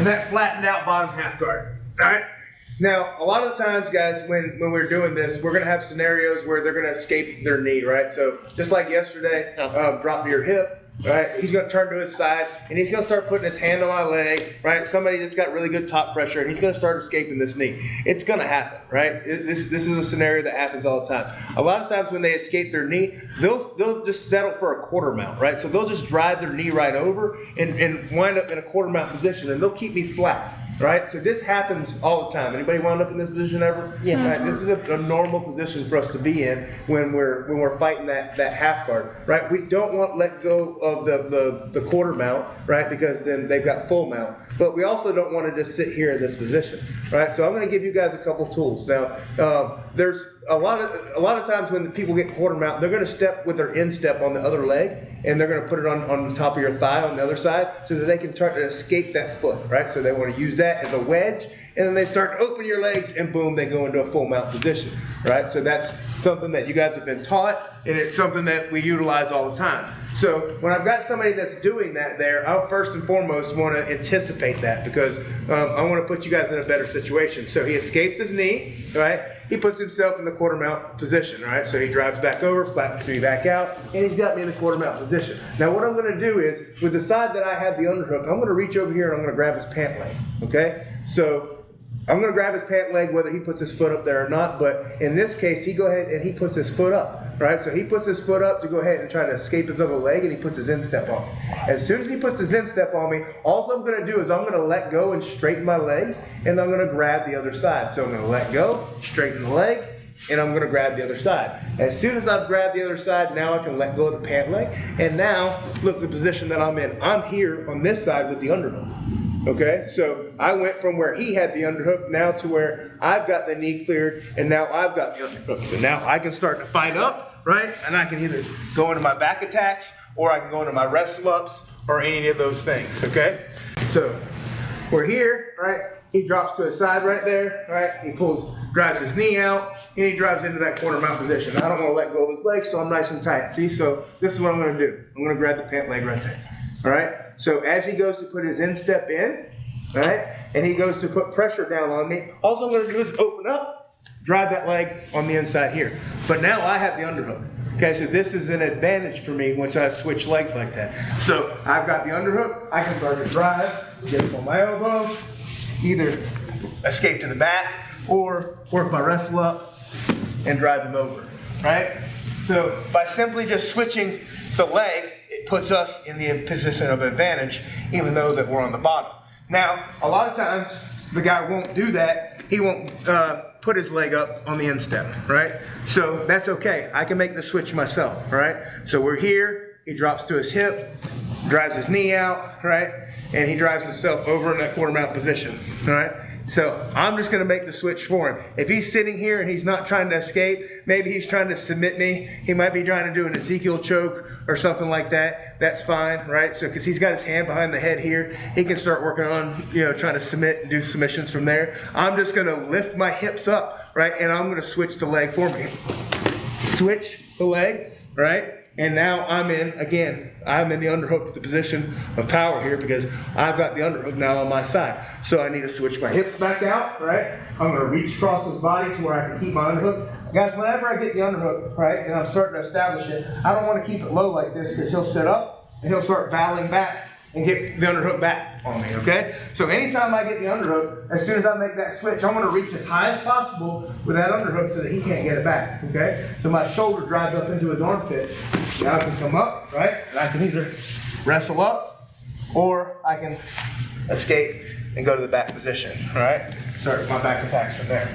and that flattened out bottom half guard. All right. Now, a lot of the times, guys, when we're doing this, we're going to have scenarios where they're going to escape their knee, right? So just like yesterday, drop to your hip. Right, he's going to turn to his side, and he's going to start putting his hand on my leg, right? Somebody that's got really good top pressure, and he's going to start escaping this knee. It's going to happen, right? This is a scenario that happens all the time. A lot of times when they escape their knee, they'll just settle for a quarter mount, right? So they'll just drive their knee right over and wind up in a quarter mount position, and they'll keep me flat. Right, so this happens all the time. Anybody wound up in this position ever? Yeah. Right? This is a normal position for us to be in when we're fighting that half guard. Right, we don't want to let go of the quarter mount, right? Because then they've got full mount. But we also don't want to just sit here in this position, right? So I'm going to give you guys a couple tools. Now, there's a lot of times when the people get quarter mount, they're going to step with their instep on the other leg, and they're going to put it on the top of your thigh on the other side so that they can try to escape that foot, right? So they want to use that as a wedge, and then they start to open your legs, and boom, they go into a full mount position, right? So that's something that you guys have been taught, and it's something that we utilize all the time. So when I've got somebody that's doing that there, I'll first and foremost want to anticipate that because I want to put you guys in a better situation. So he escapes his knee, right? He puts himself in the quarter mount position, right? So he drives back over, flattens me back out, and he's got me in the quarter mount position. Now what I'm going to do is, with the side that I have the underhook, I'm going to reach over here and I'm going to grab his pant leg, okay? So I'm going to grab his pant leg whether he puts his foot up there or not, but in this case, he go ahead and he puts his foot up, right? So he puts his foot up to go ahead and try to escape his other leg, and he puts his instep on. As soon as he puts his instep on me, all I'm going to do is I'm going to let go and straighten my legs, and I'm going to grab the other side. So I'm going to let go, straighten the leg, and I'm going to grab the other side. As soon as I've grabbed the other side, now I can let go of the pant leg, and now look the position that I'm in. I'm here on this side with the underhook. Okay, so I went from where he had the underhook now to where I've got the knee cleared, and now I've got the underhook. So now I can start to fight up, right? And I can either go into my back attacks, or I can go into my wrestle ups, or any of those things, okay? So we're here, right? He drops to his side right there, right? He drives his knee out, and he drives into that quarter mount position. I don't want to let go of his leg, so I'm nice and tight. See, so this is what I'm going to do. I'm going to grab the pant leg right there, all right? So as he goes to put his instep in, right, and he goes to put pressure down on me, all I'm going to do is open up, drive that leg on the inside here. But now I have the underhook. Okay, so this is an advantage for me once I switch legs like that. So I've got the underhook, I can start to drive, get it on my elbow, either escape to the back or work my wrestle up and drive him over, right? So by simply just switching the leg, it puts us in the position of advantage, even though that we're on the bottom. Now, a lot of times, the guy won't do that. He won't put his leg up on the instep, right? So that's okay. I can make the switch myself, right? So we're here, he drops to his hip, drives his knee out, right? And he drives himself over in that quarter mount position, all right? So I'm just going to make the switch for him. If he's sitting here and he's not trying to escape, maybe he's trying to submit me. He might be trying to do an Ezekiel choke or something like that. That's fine, right? So because he's got his hand behind the head here, he can start working on, trying to submit and do submissions from there. I'm just going to lift my hips up, right? And I'm going to switch the leg for me. Switch the leg, right? And now I'm in the underhook, the position of power here because I've got the underhook now on my side. So I need to switch my hips back out, right? I'm going to reach across his body to where I can keep my underhook. Guys, whenever I get the underhook, right, and I'm starting to establish it, I don't want to keep it low like this because he'll sit up and he'll start battling back and get the underhook back on me, okay? So anytime I get the underhook, as soon as I make that switch, I want to reach as high as possible with that underhook so that he can't get it back, okay? So my shoulder drives up into his armpit. Now I can come up, right? And I can either wrestle up or I can escape and go to the back position, all right? Start my back attacks from there.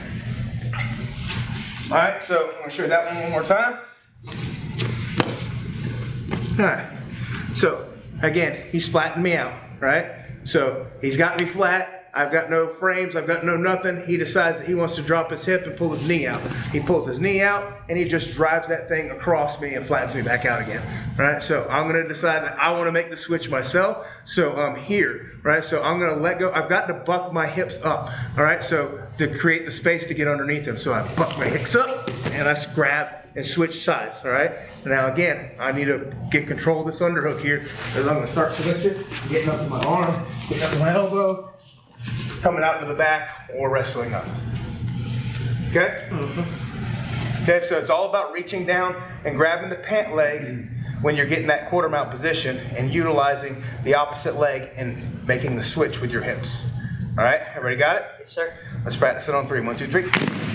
All right, so I'm going to show you that one more time. All right, so again, he's flattened me out, right? So he's got me flat. I've got no frames. I've got no nothing. He decides that he wants to drop his hip and pull his knee out. He pulls his knee out, and he just drives that thing across me and flattens me back out again, right? So I'm going to decide that I want to make the switch myself. So I'm here, right? So I'm going to let go. I've got to buck my hips up, all right? So to create the space to get underneath him. So I buck my hips up, and I grab and switch sides, all right? Now again, I need to get control of this underhook here because I'm going to start switching, getting up to my arm, getting up to my elbow, coming out to the back or wrestling up. Okay? Okay, so it's all about reaching down and grabbing the pant leg when you're getting that quarter mount position and utilizing the opposite leg and making the switch with your hips. All right, everybody got it? Yes, sir. Let's practice it on 3. 1, 2, 3.